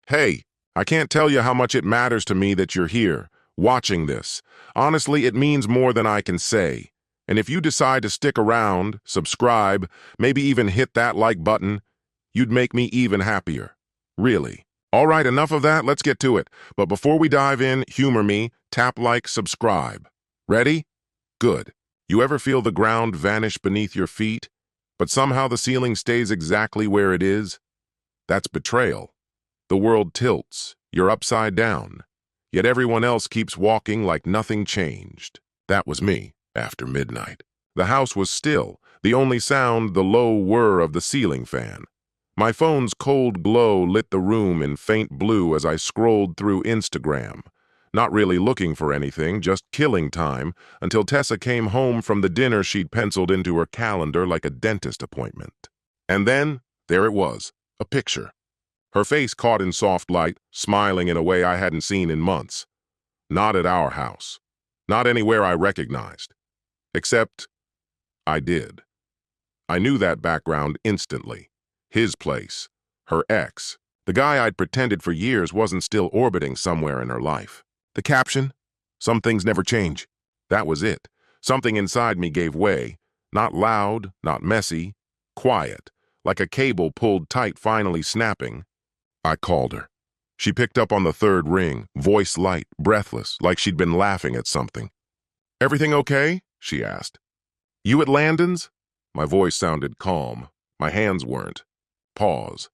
Hey, I can't tell you how much it matters to me that you're here, watching this. Honestly, it means more than I can say. And if you decide to stick around, subscribe, maybe even hit that like button, you'd make me even happier. Really. All right, enough of that, let's get to it. But before we dive in, humor me, tap like, subscribe. Ready? Good. You ever feel the ground vanish beneath your feet, but somehow the ceiling stays exactly where it is? That's betrayal. The world tilts, you're upside down, yet everyone else keeps walking like nothing changed. That was me, after midnight. The house was still, the only sound the low whir of the ceiling fan. My phone's cold glow lit the room in faint blue as I scrolled through Instagram, not really looking for anything, just killing time, until Tessa came home from the dinner she'd penciled into her calendar like a dentist appointment. And then, there it was, a picture. Her face caught in soft light, smiling in a way I hadn't seen in months. Not at our house. Not anywhere I recognized. Except, I did. I knew that background instantly. His place. Her ex. The guy I'd pretended for years wasn't still orbiting somewhere in her life. The caption? Some things never change. That was it. Something inside me gave way. Not loud, not messy. Quiet. Like a cable pulled tight finally snapping. I called her. She picked up on the third ring, voice light, breathless, like she'd been laughing at something. "Everything okay?" she asked. "You at Landon's?" My voice sounded calm. My hands weren't. Pause.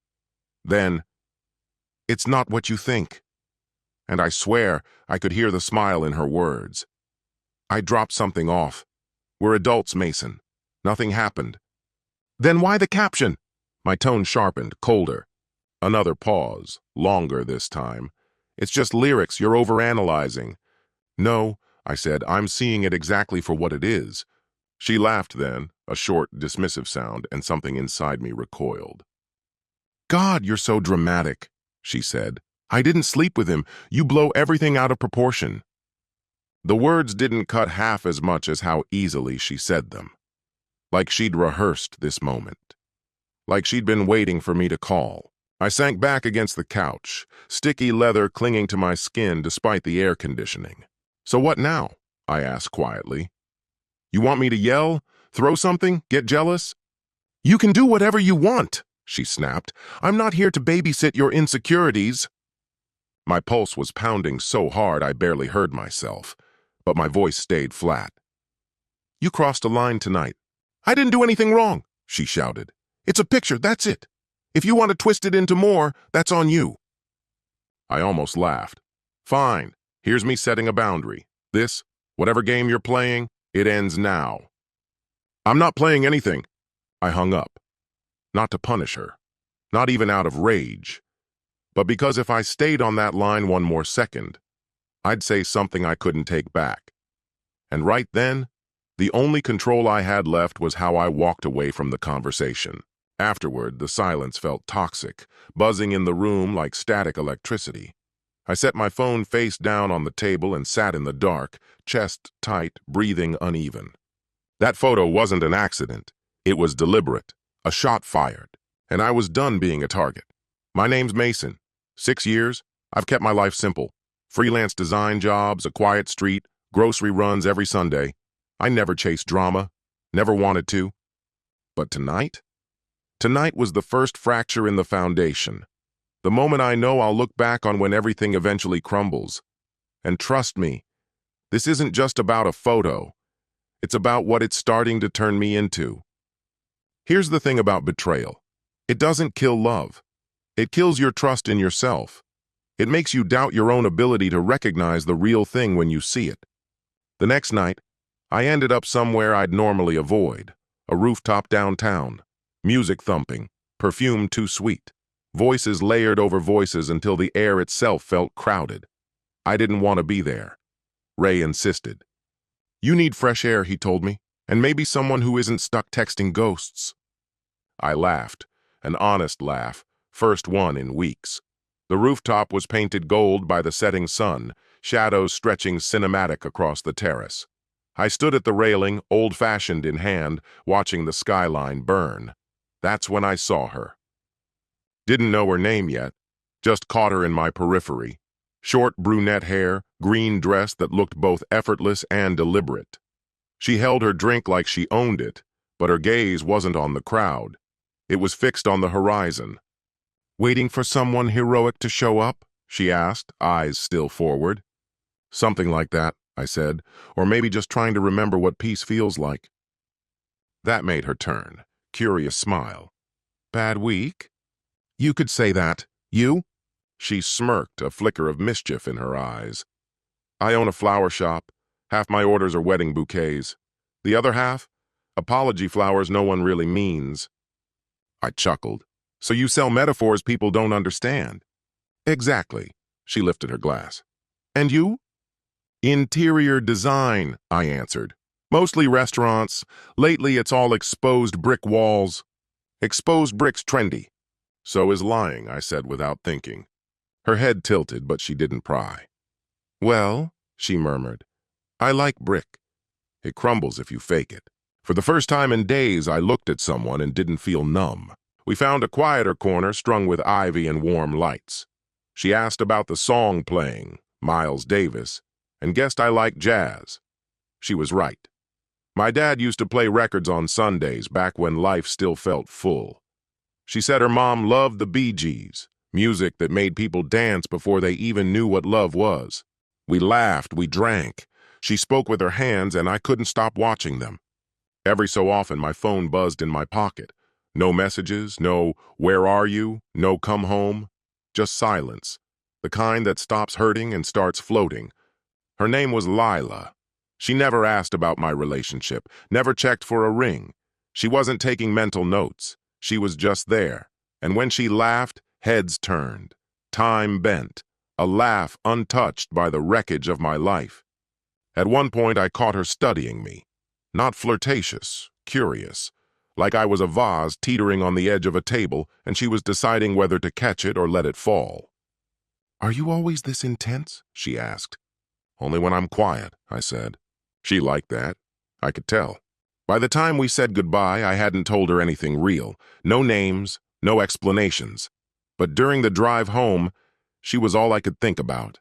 Then, "It's not what you think." And I swear I could hear the smile in her words. I dropped something off. "We're adults, Mason. Nothing happened." "Then why the caption?" My tone sharpened, colder. Another pause, longer this time. "It's just lyrics, you're overanalyzing." "No," I said, "I'm seeing it exactly for what it is." She laughed then, a short, dismissive sound, and something inside me recoiled. "God, you're so dramatic," she said. "I didn't sleep with him. You blow everything out of proportion." The words didn't cut half as much as how easily she said them. Like she'd rehearsed this moment. Like she'd been waiting for me to call. I sank back against the couch, sticky leather clinging to my skin despite the air conditioning. "So what now?" I asked quietly. "You want me to yell? Throw something? Get jealous?" "You can do whatever you want," she snapped. "I'm not here to babysit your insecurities." My pulse was pounding so hard I barely heard myself, but my voice stayed flat. "You crossed a line tonight." "I didn't do anything wrong," she shouted. "It's a picture, that's it. If you want to twist it into more, that's on you." I almost laughed. "Fine, here's me setting a boundary. This, whatever game you're playing, it ends now." "I'm not playing anything." I hung up. Not to punish her. Not even out of rage. But because if I stayed on that line one more second, I'd say something I couldn't take back. And right then, the only control I had left was how I walked away from the conversation. Afterward, the silence felt toxic, buzzing in the room like static electricity. I set my phone face down on the table and sat in the dark, chest tight, breathing uneven. That photo wasn't an accident. It was deliberate, a shot fired, and I was done being a target. My name's Mason. 6 years, I've kept my life simple. Freelance design jobs, a quiet street, grocery runs every Sunday. I never chased drama, never wanted to. But tonight? Tonight was the first fracture in the foundation. The moment I know I'll look back on when everything eventually crumbles. And trust me, this isn't just about a photo. It's about what it's starting to turn me into. Here's the thing about betrayal. It doesn't kill love. It kills your trust in yourself. It makes you doubt your own ability to recognize the real thing when you see it. The next night, I ended up somewhere I'd normally avoid. A rooftop downtown. Music thumping. Perfume too sweet. Voices layered over voices until the air itself felt crowded. I didn't want to be there. Ray insisted. "You need fresh air," he told me, "and maybe someone who isn't stuck texting ghosts." I laughed, an honest laugh, first one in weeks. The rooftop was painted gold by the setting sun, shadows stretching cinematic across the terrace. I stood at the railing, old-fashioned in hand, watching the skyline burn. That's when I saw her. Didn't know her name yet. Just caught her in my periphery. Short brunette hair, green dress that looked both effortless and deliberate. She held her drink like she owned it, but her gaze wasn't on the crowd. It was fixed on the horizon. "Waiting for someone heroic to show up?" she asked, eyes still forward. "Something like that," I said, "or maybe just trying to remember what peace feels like." That made her turn, curious smile. "Bad week?" "You could say that. You?" She smirked, a flicker of mischief in her eyes. "I own a flower shop. Half my orders are wedding bouquets. The other half? Apology flowers no one really means." I chuckled. "So you sell metaphors people don't understand?" "Exactly." She lifted her glass. "And you?" "Interior design," I answered. "Mostly restaurants. Lately it's all exposed brick walls." "Exposed brick's trendy." "So is lying," I said without thinking. Her head tilted, but she didn't pry. "Well," she murmured, "I like brick. It crumbles if you fake it." For the first time in days, I looked at someone and didn't feel numb. We found a quieter corner strung with ivy and warm lights. She asked about the song playing, Miles Davis, and guessed I liked jazz. She was right. My dad used to play records on Sundays back when life still felt full. She said her mom loved the Bee Gees, music that made people dance before they even knew what love was. We laughed, we drank. She spoke with her hands, and I couldn't stop watching them. Every so often, my phone buzzed in my pocket. No messages, no "where are you?" no "come home." Just silence, the kind that stops hurting and starts floating. Her name was Lila. She never asked about my relationship, never checked for a ring. She wasn't taking mental notes. She was just there. And when she laughed, heads turned. Time bent. A laugh untouched by the wreckage of my life. At one point, I caught her studying me. Not flirtatious, curious. Like I was a vase teetering on the edge of a table, and she was deciding whether to catch it or let it fall. "Are you always this intense?" she asked. "Only when I'm quiet," I said. She liked that. I could tell. By the time we said goodbye, I hadn't told her anything real. No names, no explanations. But during the drive home, she was all I could think about.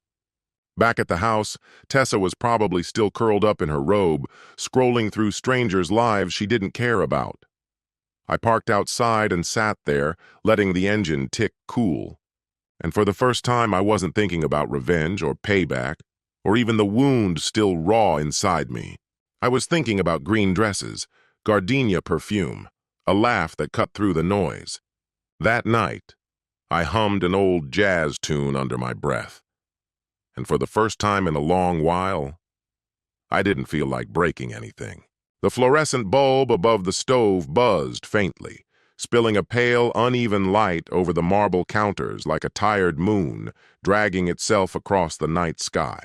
Back at the house, Tessa was probably still curled up in her robe, scrolling through strangers' lives she didn't care about. I parked outside and sat there, letting the engine tick cool. And for the first time, I wasn't thinking about revenge or payback, or even the wound still raw inside me. I was thinking about green dresses, gardenia perfume, a laugh that cut through the noise. That night, I hummed an old jazz tune under my breath. And for the first time in a long while, I didn't feel like breaking anything. The fluorescent bulb above the stove buzzed faintly, spilling a pale, uneven light over the marble counters like a tired moon, dragging itself across the night sky.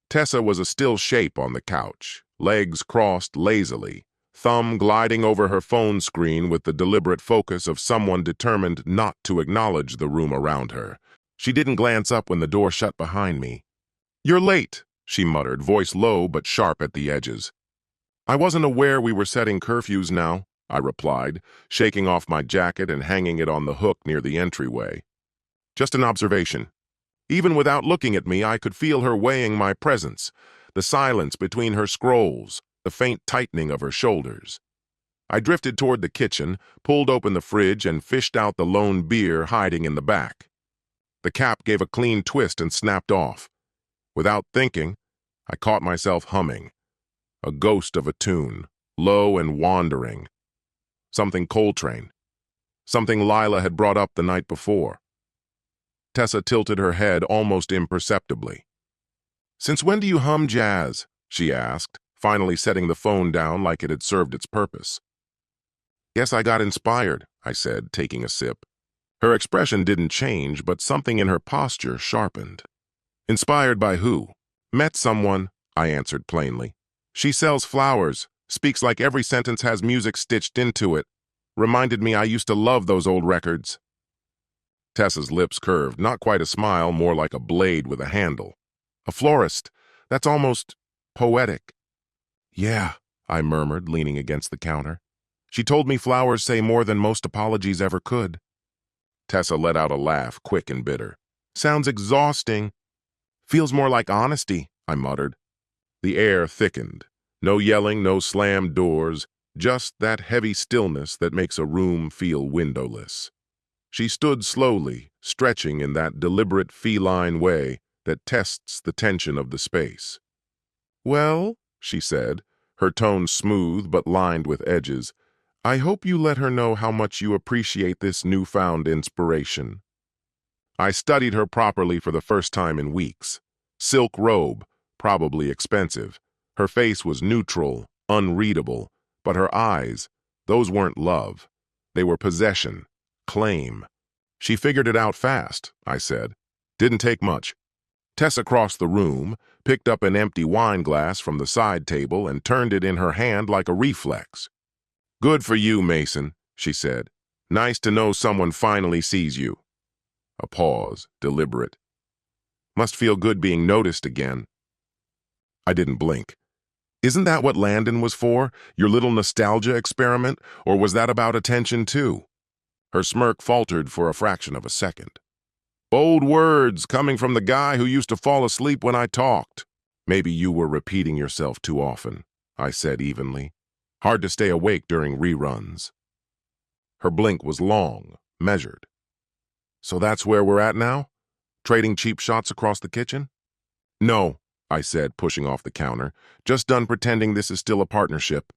Tessa was a still shape on the couch, legs crossed lazily, thumb gliding over her phone screen with the deliberate focus of someone determined not to acknowledge the room around her. She didn't glance up when the door shut behind me. "You're late," she muttered, voice low but sharp at the edges. "I wasn't aware we were setting curfews now," I replied, shaking off my jacket and hanging it on the hook near the entryway. "Just an observation." Even without looking at me, I could feel her weighing my presence, the silence between her scrolls, the faint tightening of her shoulders. I drifted toward the kitchen, pulled open the fridge, and fished out the lone beer hiding in the back. The cap gave a clean twist and snapped off. Without thinking, I caught myself humming. A ghost of a tune, low and wandering. Something Coltrane. Something Lila had brought up the night before. Tessa tilted her head almost imperceptibly. "Since when do you hum jazz?" she asked, finally setting the phone down like it had served its purpose. "Guess I got inspired," I said, taking a sip. Her expression didn't change, but something in her posture sharpened. "Inspired by who?" "Met someone," I answered plainly. "She sells flowers, speaks like every sentence has music stitched into it. Reminded me I used to love those old records." Tessa's lips curved, not quite a smile, more like a blade with a handle. "A florist. That's almost poetic." "Yeah," I murmured, leaning against the counter. "She told me flowers say more than most apologies ever could." Tessa let out a laugh, quick and bitter. Sounds exhausting. Feels more like honesty, I muttered. The air thickened. No yelling, no slammed doors, just that heavy stillness that makes a room feel windowless. She stood slowly, stretching in that deliberate feline way that tests the tension of the space. Well, she said, her tone smooth but lined with edges, I hope you let her know how much you appreciate this newfound inspiration. I studied her properly for the first time in weeks. Silk robe, probably expensive. Her face was neutral, unreadable, but her eyes, those weren't love. They were possession, claim. She figured it out fast, I said. Didn't take much. Tessa crossed the room, picked up an empty wine glass from the side table and turned it in her hand like a reflex. Good for you, Mason, she said. Nice to know someone finally sees you. A pause, deliberate. Must feel good being noticed again. I didn't blink. Isn't that what Landon was for? Your little nostalgia experiment? Or was that about attention too? Her smirk faltered for a fraction of a second. Bold words coming from the guy who used to fall asleep when I talked. Maybe you were repeating yourself too often, I said evenly. Hard to stay awake during reruns. Her blink was long, measured. So that's where we're at now? Trading cheap shots across the kitchen? No, I said, pushing off the counter. Just done pretending this is still a partnership.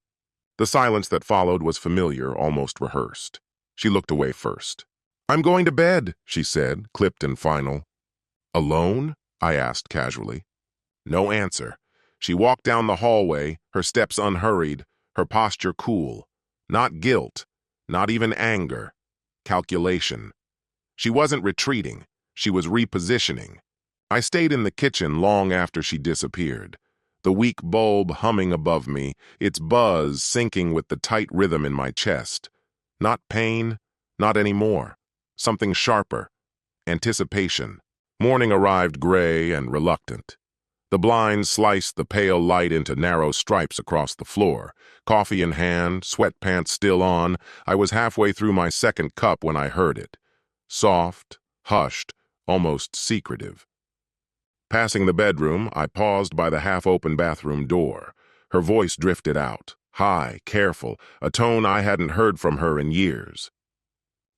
The silence that followed was familiar, almost rehearsed. She looked away first. I'm going to bed, she said, clipped and final. Alone? I asked casually. No answer. She walked down the hallway, her steps unhurried, her posture cool. Not guilt, not even anger. Calculation. She wasn't retreating. She was repositioning. I stayed in the kitchen long after she disappeared. The weak bulb humming above me, its buzz syncing with the tight rhythm in my chest. Not pain, not anymore. Something sharper. Anticipation. Morning arrived gray and reluctant. The blinds sliced the pale light into narrow stripes across the floor. Coffee in hand, sweatpants still on, I was halfway through my second cup when I heard it. Soft, hushed, almost secretive. Passing the bedroom, I paused by the half-open bathroom door. Her voice drifted out, high, careful, a tone I hadn't heard from her in years.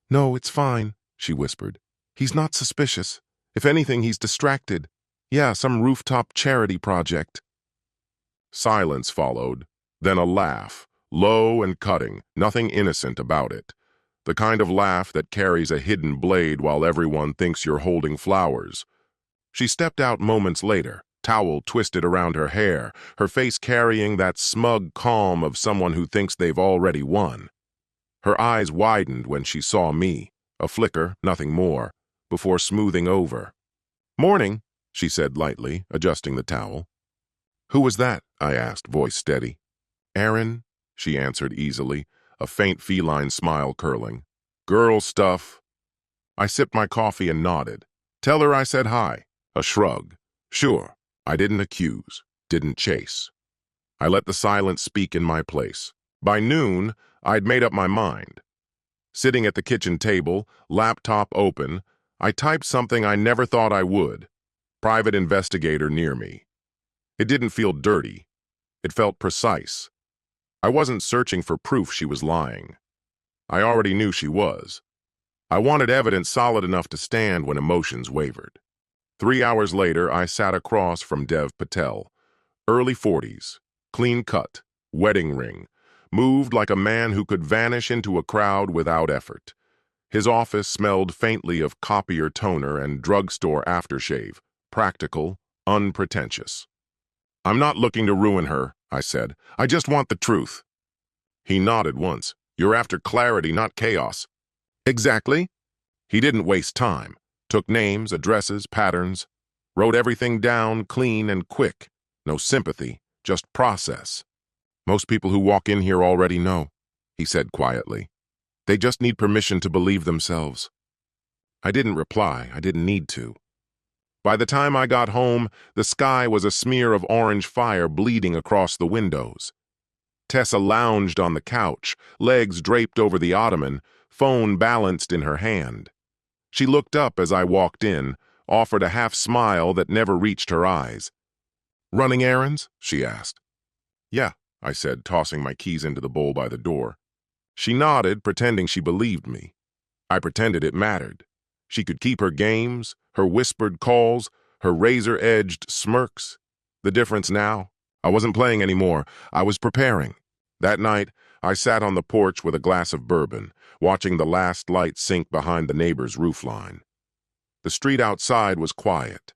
No, it's fine, she whispered. He's not suspicious. If anything, he's distracted. Yeah, some rooftop charity project. Silence followed, then a laugh, low and cutting, nothing innocent about it. The kind of laugh that carries a hidden blade while everyone thinks you're holding flowers. She stepped out moments later, towel twisted around her hair, her face carrying that smug calm of someone who thinks they've already won. Her eyes widened when she saw me, a flicker, nothing more, before smoothing over. Morning, she said lightly, adjusting the towel. Who was that? I asked, voice steady. Aaron, she answered easily, a faint feline smile curling. Girl stuff. I sipped my coffee and nodded. Tell her I said hi. A shrug. Sure, I didn't accuse, didn't chase. I let the silence speak in my place. By noon, I'd made up my mind. Sitting at the kitchen table, laptop open, I typed something I never thought I would. Private investigator near me. It didn't feel dirty. It felt precise. I wasn't searching for proof she was lying. I already knew she was. I wanted evidence solid enough to stand when emotions wavered. 3 hours later, I sat across from Dev Patel. Early 40s, clean cut, wedding ring, moved like a man who could vanish into a crowd without effort. His office smelled faintly of copier toner and drugstore aftershave, practical, unpretentious. I'm not looking to ruin her, I said. I just want the truth. He nodded once. You're after clarity, not chaos. Exactly. He didn't waste time. Took names, addresses, patterns. Wrote everything down clean and quick. No sympathy, just process. Most people who walk in here already know, he said quietly. They just need permission to believe themselves. I didn't reply. I didn't need to. By the time I got home, the sky was a smear of orange fire bleeding across the windows. Tessa lounged on the couch, legs draped over the ottoman, phone balanced in her hand. She looked up as I walked in, offered a half smile that never reached her eyes. "Running errands?" she asked. "Yeah," I said, tossing my keys into the bowl by the door. She nodded, pretending she believed me. I pretended it mattered. She could keep her games, her whispered calls, her razor-edged smirks. The difference now? I wasn't playing anymore. I was preparing. That night, I sat on the porch with a glass of bourbon, watching the last light sink behind the neighbor's roofline. The street outside was quiet.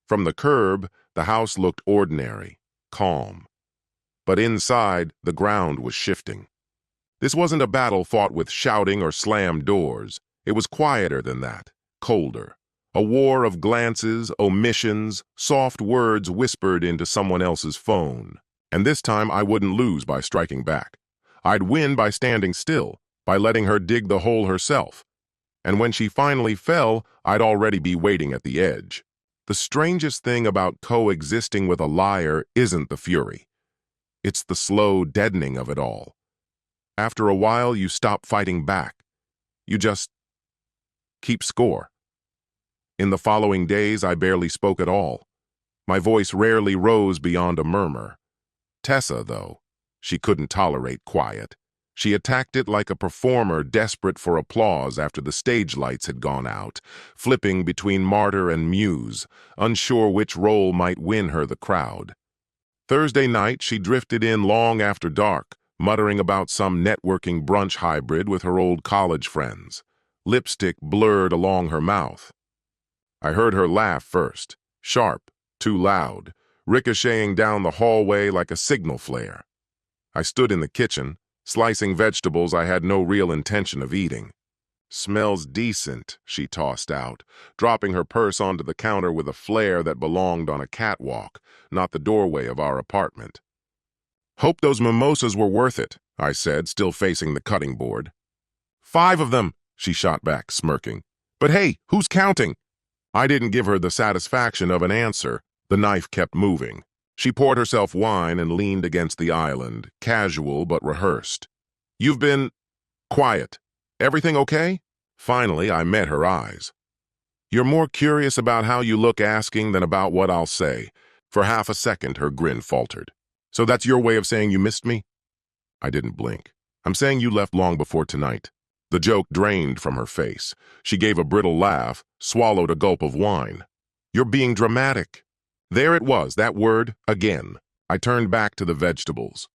From the curb, the house looked ordinary, calm. But inside, the ground was shifting. This wasn't a battle fought with shouting or slammed doors. It was quieter than that, colder. A war of glances, omissions, soft words whispered into someone else's phone. And this time I wouldn't lose by striking back. I'd win by standing still, by letting her dig the hole herself. And when she finally fell, I'd already be waiting at the edge. The strangest thing about coexisting with a liar isn't the fury. It's the slow deadening of it all. After a while, you stop fighting back. You just keep score. In the following days, I barely spoke at all. My voice rarely rose beyond a murmur. Tessa, though, she couldn't tolerate quiet. She attacked it like a performer desperate for applause after the stage lights had gone out, flipping between martyr and muse, unsure which role might win her the crowd. Thursday night, she drifted in long after dark, muttering about some networking brunch hybrid with her old college friends. Lipstick blurred along her mouth. I heard her laugh first, sharp, too loud, ricocheting down the hallway like a signal flare. I stood in the kitchen, slicing vegetables I had no real intention of eating. "Smells decent," she tossed out, dropping her purse onto the counter with a flair that belonged on a catwalk, not the doorway of our apartment. "Hope those mimosas were worth it," I said, still facing the cutting board. "5 of them," she shot back, smirking. "But hey, who's counting?" I didn't give her the satisfaction of an answer. The knife kept moving. She poured herself wine and leaned against the island, casual but rehearsed. "You've been quiet. Everything okay?" Finally, I met her eyes. "You're more curious about how you look asking than about what I'll say." For half a second, her grin faltered. "So that's your way of saying you missed me?" I didn't blink. "I'm saying you left long before tonight." The joke drained from her face. She gave a brittle laugh, swallowed a gulp of wine. "You're being dramatic." There it was, that word, again. I turned back to the vegetables.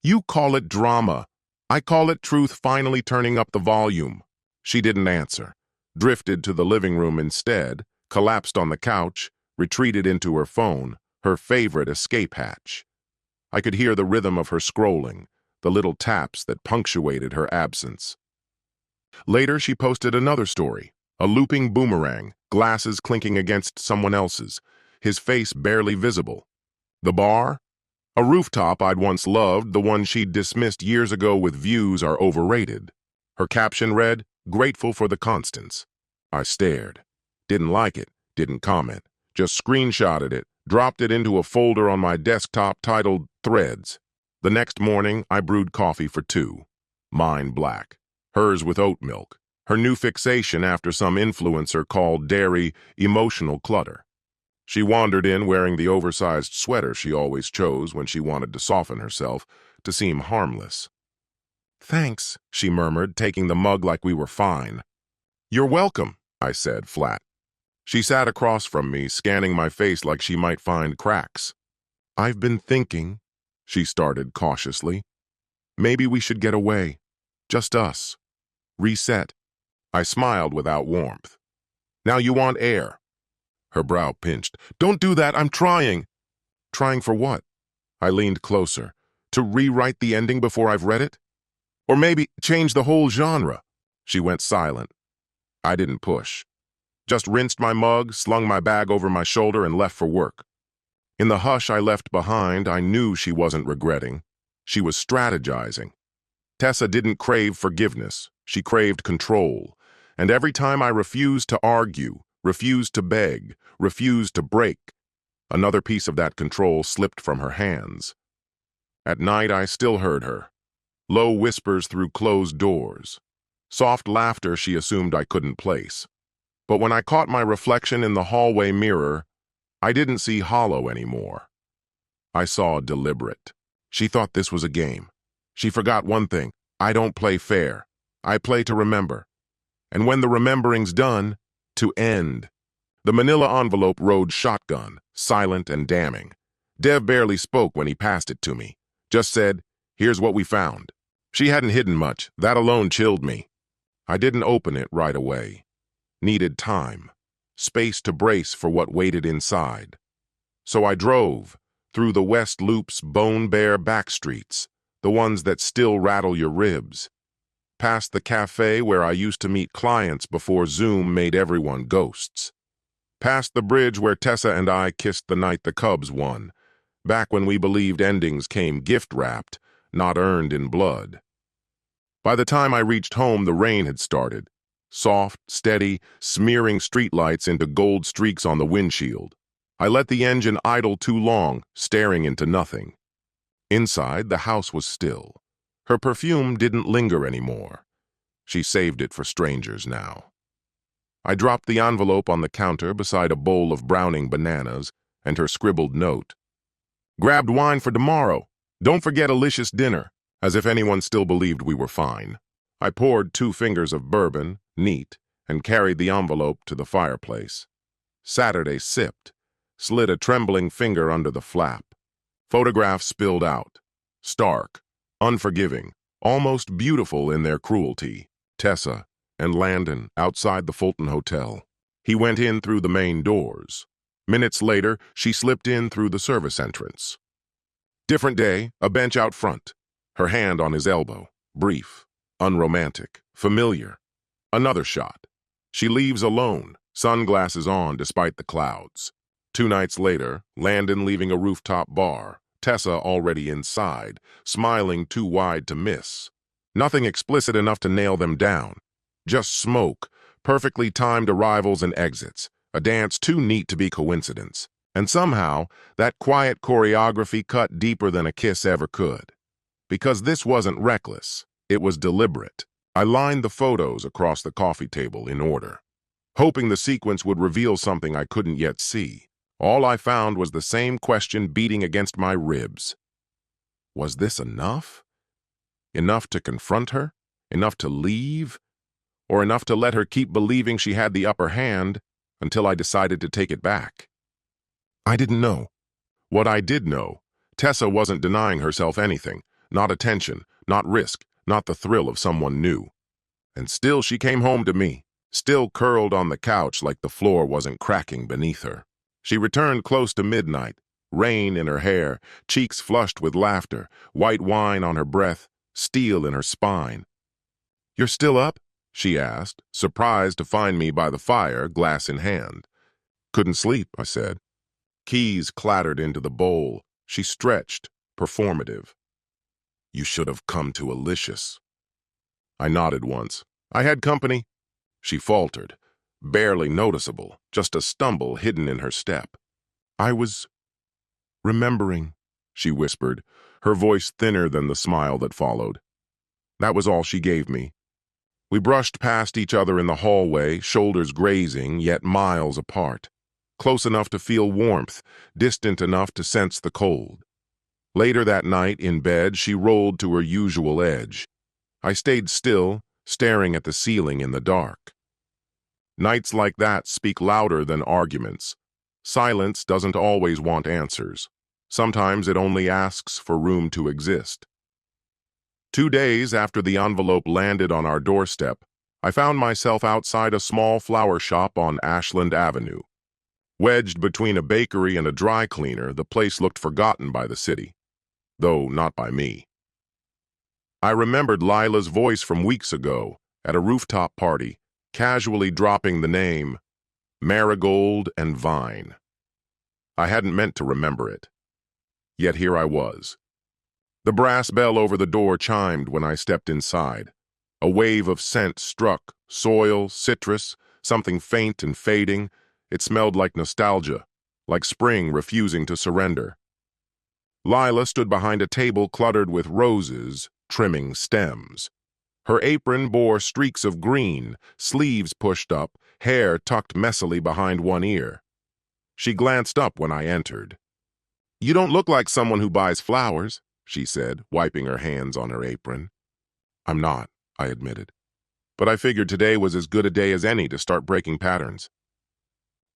"You call it drama. I call it truth finally turning up the volume." She didn't answer, drifted to the living room instead, collapsed on the couch, retreated into her phone, her favorite escape hatch. I could hear the rhythm of her scrolling, the little taps that punctuated her absence. Later, she posted another story, a looping boomerang, glasses clinking against someone else's, his face barely visible. The bar? A rooftop I'd once loved, the one she'd dismissed years ago with views are overrated. Her caption read, "Grateful for the constants." I stared. Didn't like it, didn't comment, just screenshotted it, dropped it into a folder on my desktop titled Threads. The next morning, I brewed coffee for 2. Mine black, hers with oat milk, her new fixation after some influencer called dairy emotional clutter. She wandered in wearing the oversized sweater she always chose when she wanted to soften herself, to seem harmless. "Thanks," she murmured, taking the mug like we were fine. "You're welcome," I said, flat. She sat across from me, scanning my face like she might find cracks. "I've been thinking," she started cautiously. "Maybe we should get away. Just us. Reset." I smiled without warmth. "Now you want air." Her brow pinched. "Don't do that, I'm trying." "Trying for what?" I leaned closer. "To rewrite the ending before I've read it? Or maybe change the whole genre?" She went silent. I didn't push. Just rinsed my mug, slung my bag over my shoulder, and left for work. In the hush I left behind, I knew she wasn't regretting. She was strategizing. Tessa didn't crave forgiveness. She craved control. And every time I refused to argue, refused to beg, refused to break, another piece of that control slipped from her hands. At night I still heard her. Low whispers through closed doors. Soft laughter she assumed I couldn't place. But when I caught my reflection in the hallway mirror, I didn't see hollow anymore. I saw deliberate. She thought this was a game. She forgot one thing. I don't play fair. I play to remember. And when the remembering's done, to end. The manila envelope rode shotgun, silent and damning. Dev barely spoke when he passed it to me. Just said, "Here's what we found." She hadn't hidden much. That alone chilled me. I didn't open it right away. Needed time. Space to brace for what waited inside. So I drove through the West Loop's bone-bare back streets, the ones that still rattle your ribs. Past the cafe where I used to meet clients before Zoom made everyone ghosts. Past the bridge where Tessa and I kissed the night the Cubs won, back when we believed endings came gift-wrapped, not earned in blood. By the time I reached home, the rain had started. Soft, steady, smearing streetlights into gold streaks on the windshield. I let the engine idle too long, staring into nothing. Inside, the house was still. Her perfume didn't linger anymore. She saved it for strangers now. I dropped the envelope on the counter beside a bowl of browning bananas and her scribbled note. "Grabbed wine for tomorrow. Don't forget Alicia's dinner," as if anyone still believed we were fine. I poured 2 fingers of bourbon, neat, and carried the envelope to the fireplace. Saturday sipped, slid a trembling finger under the flap. Photographs spilled out. Stark, unforgiving, almost beautiful in their cruelty. Tessa and Landon outside the Fulton Hotel. He went in through the main doors. Minutes later, she slipped in through the service entrance. Different day, a bench out front. Her hand on his elbow. Brief, unromantic, familiar. Another shot. She leaves alone, sunglasses on despite the clouds. 2 nights later, Landon leaving a rooftop bar. Tessa already inside, smiling too wide to miss. Nothing explicit enough to nail them down. Just smoke, perfectly timed arrivals and exits. A dance too neat to be coincidence. And somehow, that quiet choreography cut deeper than a kiss ever could. Because this wasn't reckless, it was deliberate. I lined the photos across the coffee table in order, hoping the sequence would reveal something I couldn't yet see. All I found was the same question beating against my ribs. Was this enough? Enough to confront her? Enough to leave? Or enough to let her keep believing she had the upper hand until I decided to take it back? I didn't know. What I did know, Tessa wasn't denying herself anything. Not attention, not risk, not the thrill of someone new. And still she came home to me, still curled on the couch like the floor wasn't cracking beneath her. She returned close to midnight, rain in her hair, cheeks flushed with laughter, white wine on her breath, steel in her spine. "You're still up?" she asked, surprised to find me by the fire, glass in hand. "Couldn't sleep," I said. Keys clattered into the bowl. She stretched, performative. "You should have come to Alicia's." I nodded once. "I had company." She faltered. Barely noticeable, just a stumble hidden in her step. "I was remembering," she whispered, her voice thinner than the smile that followed. That was all she gave me. We brushed past each other in the hallway, shoulders grazing, yet miles apart. Close enough to feel warmth, distant enough to sense the cold. Later that night, in bed, she rolled to her usual edge. I stayed still, staring at the ceiling in the dark. Nights like that speak louder than arguments. Silence doesn't always want answers. Sometimes it only asks for room to exist. 2 days after the envelope landed on our doorstep, I found myself outside a small flower shop on Ashland Avenue. Wedged between a bakery and a dry cleaner, the place looked forgotten by the city, though not by me. I remembered Lila's voice from weeks ago at a rooftop party, casually dropping the name Marigold and Vine. I hadn't meant to remember it. Yet here I was. The brass bell over the door chimed when I stepped inside. A wave of scent struck, soil, citrus, something faint and fading. It smelled like nostalgia, like spring refusing to surrender. Lila stood behind a table cluttered with roses, trimming stems. Her apron bore streaks of green, sleeves pushed up, hair tucked messily behind one ear. She glanced up when I entered. "You don't look like someone who buys flowers," she said, wiping her hands on her apron. "I'm not," I admitted. "But I figured today was as good a day as any to start breaking patterns."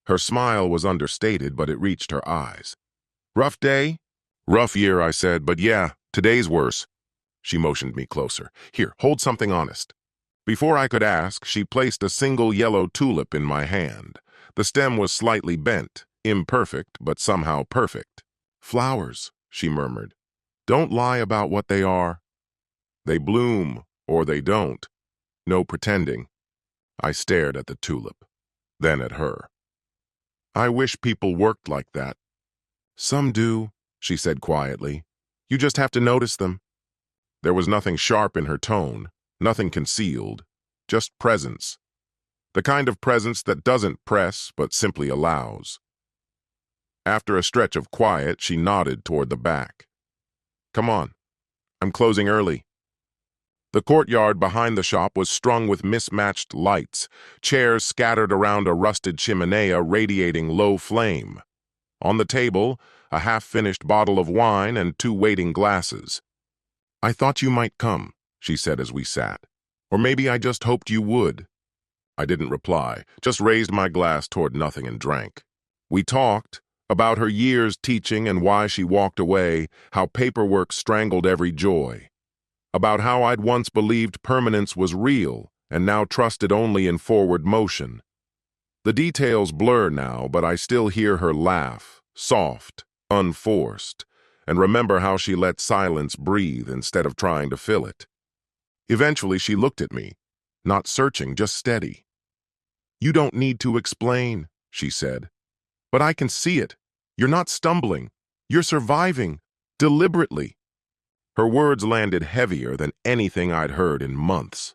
Her smile was understated, but it reached her eyes. "Rough day?" "Rough year," I said, "but yeah, today's worse." She motioned me closer. "Here, hold something honest." Before I could ask, she placed a single yellow tulip in my hand. The stem was slightly bent, imperfect, but somehow perfect. "Flowers," she murmured. "Don't lie about what they are. They bloom, or they don't. No pretending." I stared at the tulip, then at her. "I wish people worked like that." "Some do," she said quietly. "You just have to notice them." There was nothing sharp in her tone, nothing concealed, just presence. The kind of presence that doesn't press, but simply allows. After a stretch of quiet, she nodded toward the back. "Come on. I'm closing early." The courtyard behind the shop was strung with mismatched lights, chairs scattered around a rusted chimenea radiating low flame. On the table, a half-finished bottle of wine and 2 waiting glasses. "I thought you might come," she said as we sat. "Or maybe I just hoped you would." I didn't reply, just raised my glass toward nothing and drank. We talked about her years teaching and why she walked away, how paperwork strangled every joy. About how I'd once believed permanence was real and now trusted only in forward motion. The details blur now, but I still hear her laugh, soft, unforced, and remember how she let silence breathe instead of trying to fill it. Eventually she looked at me, not searching, just steady. "You don't need to explain," she said. "But I can see it. You're not stumbling. You're surviving, deliberately." Her words landed heavier than anything I'd heard in months.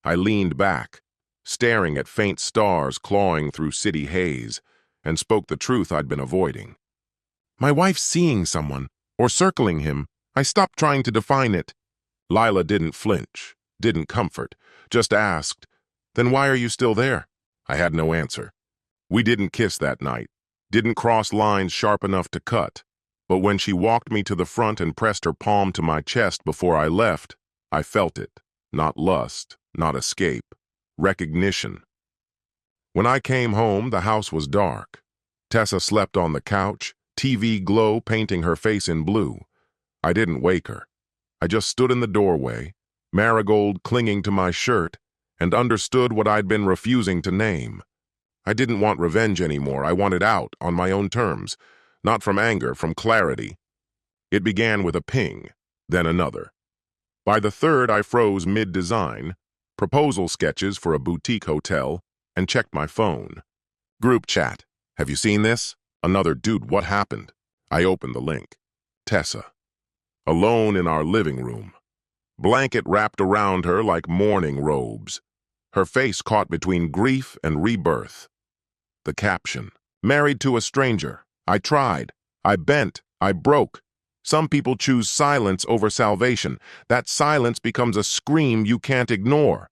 I leaned back, staring at faint stars clawing through city haze, and spoke the truth I'd been avoiding. "My wife's seeing someone, or circling him. I stopped trying to define it." Lila didn't flinch, didn't comfort, just asked, "Then why are you still there?" I had no answer. We didn't kiss that night, didn't cross lines sharp enough to cut. But when she walked me to the front and pressed her palm to my chest before I left, I felt it. Not lust, not escape. Recognition. When I came home, the house was dark. Tessa slept on the couch, TV glow painting her face in blue. I didn't wake her. I just stood in the doorway, marigold clinging to my shirt, and understood what I'd been refusing to name. I didn't want revenge anymore. I wanted out on my own terms. Not from anger, from clarity. It began with a ping, then another. By the third, I froze mid-design, proposal sketches for a boutique hotel, and checked my phone. Group chat. "Have you seen this?" Another, "Dude, what happened?" I opened the link. Tessa. Alone in our living room. Blanket wrapped around her like mourning robes. Her face caught between grief and rebirth. The caption. "Married to a stranger. I tried. I bent. I broke. Some people choose silence over salvation. That silence becomes a scream you can't ignore.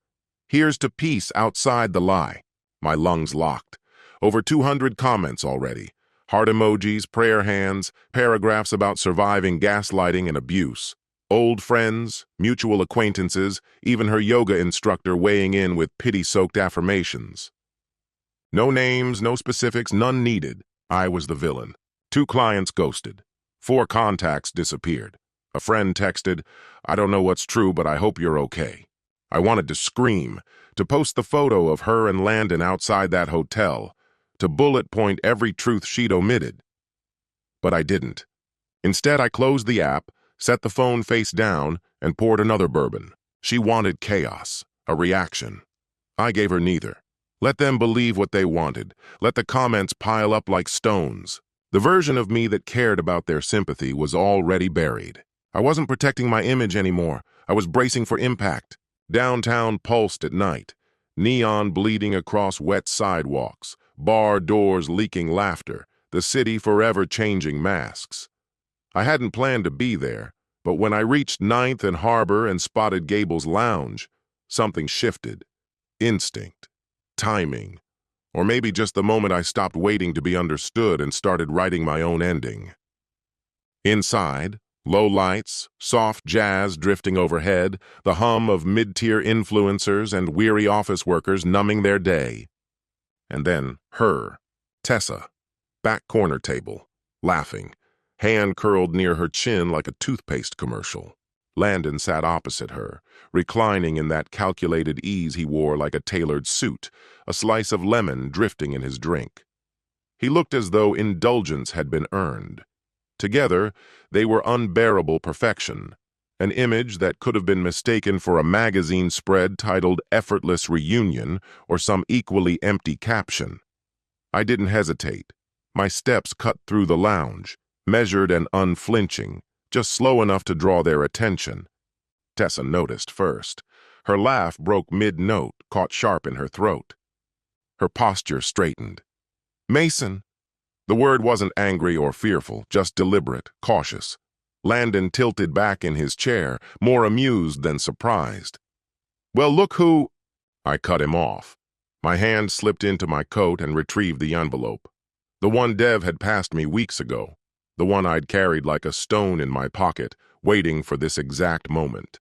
Here's to peace outside the lie." My lungs locked. Over 200 comments already. Heart emojis, prayer hands, paragraphs about surviving gaslighting and abuse. Old friends, mutual acquaintances, even her yoga instructor weighing in with pity-soaked affirmations. No names, no specifics, none needed. I was the villain. 2 clients ghosted. 4 contacts disappeared. A friend texted, "I don't know what's true, but I hope you're okay." I wanted to scream, to post the photo of her and Landon outside that hotel, to bullet point every truth she'd omitted. But I didn't. Instead, I closed the app, set the phone face down, and poured another bourbon. She wanted chaos, a reaction. I gave her neither. Let them believe what they wanted. Let the comments pile up like stones. The version of me that cared about their sympathy was already buried. I wasn't protecting my image anymore. I was bracing for impact. Downtown pulsed at night. Neon bleeding across wet sidewalks. Bar doors leaking laughter. The city forever changing masks. I hadn't planned to be there, but when I reached 9th and Harbor and spotted Gable's lounge, Something shifted. Instinct. Timing. Or maybe just the moment I stopped waiting to be understood and started writing my own ending. Inside, low lights, soft jazz drifting overhead, the hum of mid-tier influencers and weary office workers numbing their day. And then her, Tessa, back corner table, laughing, hand curled near her chin like a toothpaste commercial. Landon sat opposite her, reclining in that calculated ease he wore like a tailored suit, a slice of lemon drifting in his drink. He looked as though indulgence had been earned. Together, they were unbearable perfection, an image that could have been mistaken for a magazine spread titled Effortless Reunion or some equally empty caption. I didn't hesitate. My steps cut through the lounge, measured and unflinching, just slow enough to draw their attention. Tessa noticed first. Her laugh broke mid-note, caught sharp in her throat. Her posture straightened. "Mason." The word wasn't angry or fearful, just deliberate, cautious. Landon tilted back in his chair, more amused than surprised. "Well, look who—" I cut him off. My hand slipped into my coat and retrieved the envelope. The one Dev had passed me weeks ago. The one I'd carried like a stone in my pocket, waiting for this exact moment.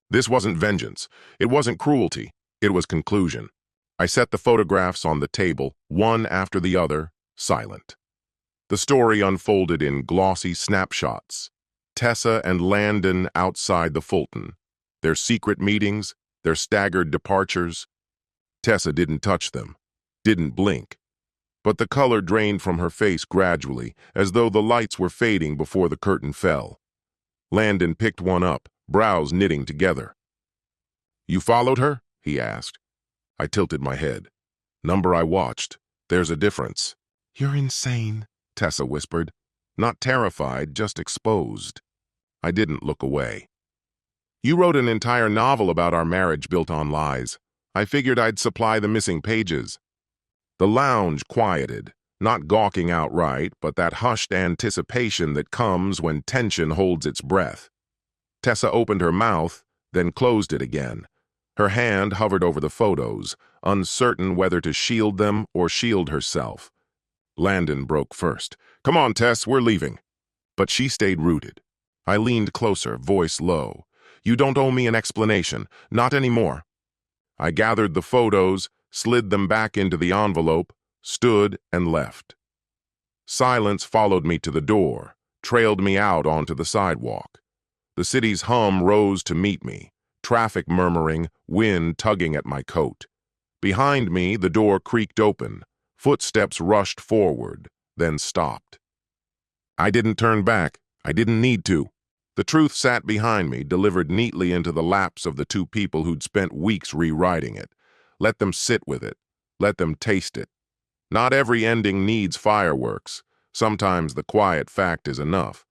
This wasn't vengeance. It wasn't cruelty. It was conclusion. I set the photographs on the table, one after the other, silent. The story unfolded in glossy snapshots. Tessa and Landon outside the Fulton. Their secret meetings, their staggered departures. Tessa didn't touch them, didn't blink. But the color drained from her face gradually, as though the lights were fading before the curtain fell. Landon picked one up, brows knitting together. "You followed her?" he asked. I tilted my head. "Number I watched. There's a difference." "You're insane," Tessa whispered. Not terrified, just exposed. I didn't look away. "You wrote an entire novel about our marriage built on lies. I figured I'd supply the missing pages." The lounge quieted, not gawking outright, but that hushed anticipation that comes when tension holds its breath. Tessa opened her mouth, then closed it again. Her hand hovered over the photos, uncertain whether to shield them or shield herself. Landon broke first. "Come on, Tess, we're leaving." But she stayed rooted. I leaned closer, voice low. "You don't owe me an explanation. Not anymore." I gathered the photos, slid them back into the envelope, stood and left. Silence followed me to the door, trailed me out onto the sidewalk. The city's hum rose to meet me, traffic murmuring, wind tugging at my coat. Behind me, the door creaked open. Footsteps rushed forward, then stopped. I didn't turn back. I didn't need to. The truth sat behind me, delivered neatly into the laps of the two people who'd spent weeks rewriting it. Let them sit with it. Let them taste it. Not every ending needs fireworks. Sometimes the quiet fact is enough.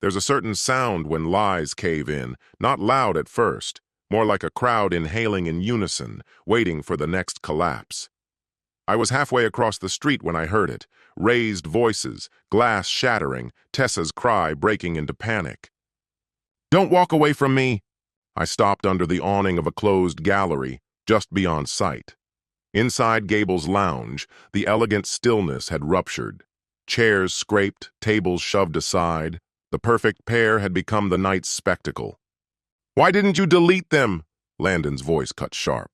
There's a certain sound when lies cave in, not loud at first, more like a crowd inhaling in unison, waiting for the next collapse. I was halfway across the street when I heard it. Raised voices, glass shattering, Tessa's cry breaking into panic. "Don't walk away from me!" I stopped under the awning of a closed gallery, just beyond sight. Inside Gable's lounge, the elegant stillness had ruptured. Chairs scraped, tables shoved aside. The perfect pair had become the night's spectacle. "Why didn't you delete them?" Landon's voice cut sharp.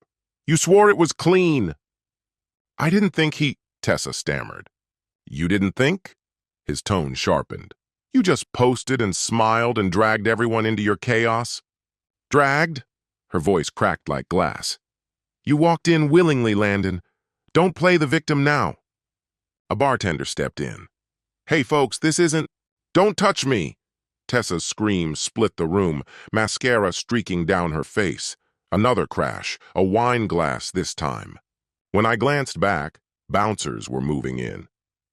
"You swore it was clean." "I didn't think he—" Tessa stammered. "You didn't think?" His tone sharpened. "You just posted and smiled and dragged everyone into your chaos." "Dragged?" Her voice cracked like glass. "You walked in willingly, Landon. Don't play the victim now." A bartender stepped in. "Hey, folks, this isn't—" "Don't touch me!" Tessa's scream split the room, mascara streaking down her face. Another crash, a wine glass this time. When I glanced back, bouncers were moving in.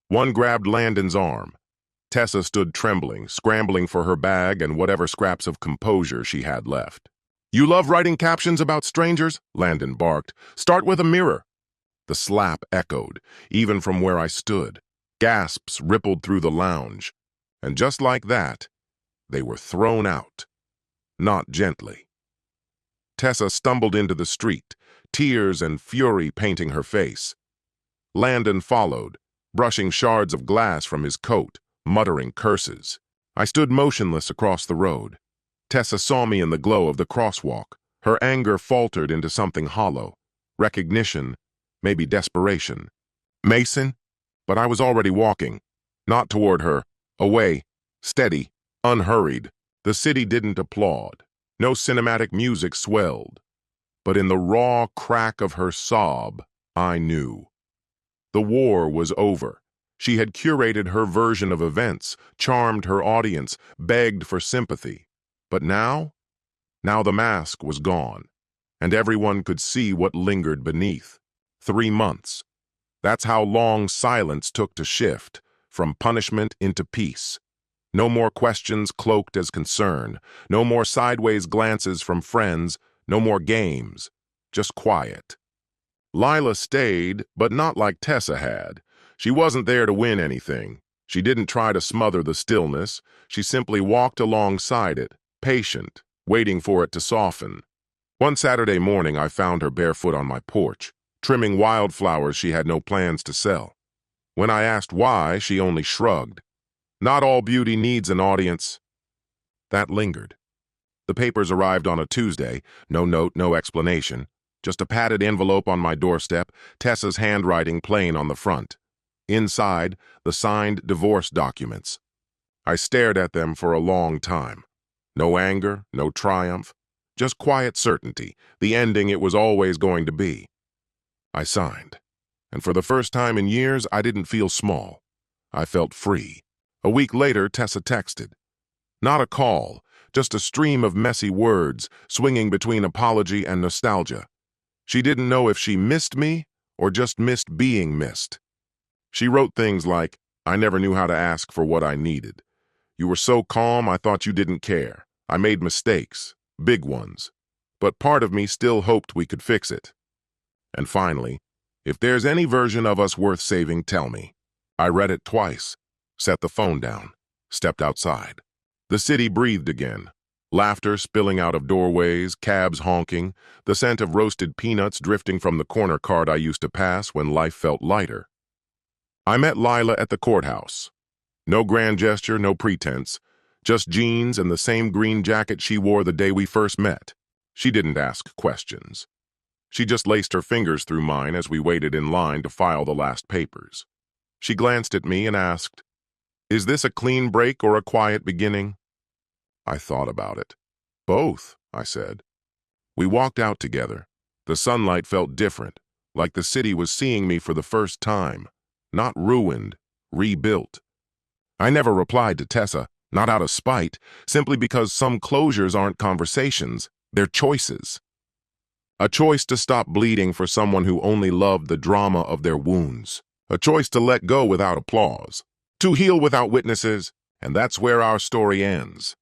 One grabbed Landon's arm. Tessa stood trembling, scrambling for her bag and whatever scraps of composure she had left. "You love writing captions about strangers?" Landon barked. "Start with a mirror." The slap echoed, even from where I stood. Gasps rippled through the lounge. And just like that, they were thrown out. Not gently. Tessa stumbled into the street, tears and fury painting her face. Landon followed, brushing shards of glass from his coat, muttering curses. I stood motionless across the road. Tessa saw me in the glow of the crosswalk. Her anger faltered into something hollow. Recognition, maybe desperation. Mason? But I was already walking. Not toward her. Away. Steady. Unhurried. The city didn't applaud. No cinematic music swelled. But in the raw crack of her sob, I knew. The war was over. She had curated her version of events, charmed her audience, begged for sympathy. But now? Now the mask was gone, and everyone could see what lingered beneath. 3 months. That's how long silence took to shift, from punishment into peace. No more questions cloaked as concern, no more sideways glances from friends, no more games, just quiet. Lila stayed, but not like Tessa had. She wasn't there to win anything. She didn't try to smother the stillness. She simply walked alongside it, patient, waiting for it to soften. One Saturday morning, I found her barefoot on my porch, trimming wildflowers she had no plans to sell. When I asked why, she only shrugged. Not all beauty needs an audience. That lingered. The papers arrived on a Tuesday, no note, no explanation. Just a padded envelope on my doorstep, Tessa's handwriting plain on the front. Inside, the signed divorce documents. I stared at them for a long time. No anger, no triumph, just quiet certainty, the ending it was always going to be. I signed, and for the first time in years, I didn't feel small. I felt free. A week later, Tessa texted. Not a call, just a stream of messy words, swinging between apology and nostalgia. She didn't know if she missed me or just missed being missed. She wrote things like, I never knew how to ask for what I needed. You were so calm, I thought you didn't care. I made mistakes, big ones. But part of me still hoped we could fix it. And finally, if there's any version of us worth saving, tell me. I read it twice, set the phone down, stepped outside. The city breathed again. Laughter spilling out of doorways, cabs honking, the scent of roasted peanuts drifting from the corner cart I used to pass when life felt lighter. I met Lila at the courthouse. No grand gesture, no pretense, just jeans and the same green jacket she wore the day we first met. She didn't ask questions. She just laced her fingers through mine as we waited in line to file the last papers. She glanced at me and asked, Is this a clean break or a quiet beginning? I thought about it. Both, I said. We walked out together. The sunlight felt different, like the city was seeing me for the first time. Not ruined, rebuilt. I never replied to Tessa, not out of spite, simply because some closures aren't conversations, they're choices. A choice to stop bleeding for someone who only loved the drama of their wounds. A choice to let go without applause. To heal without witnesses, and that's where our story ends.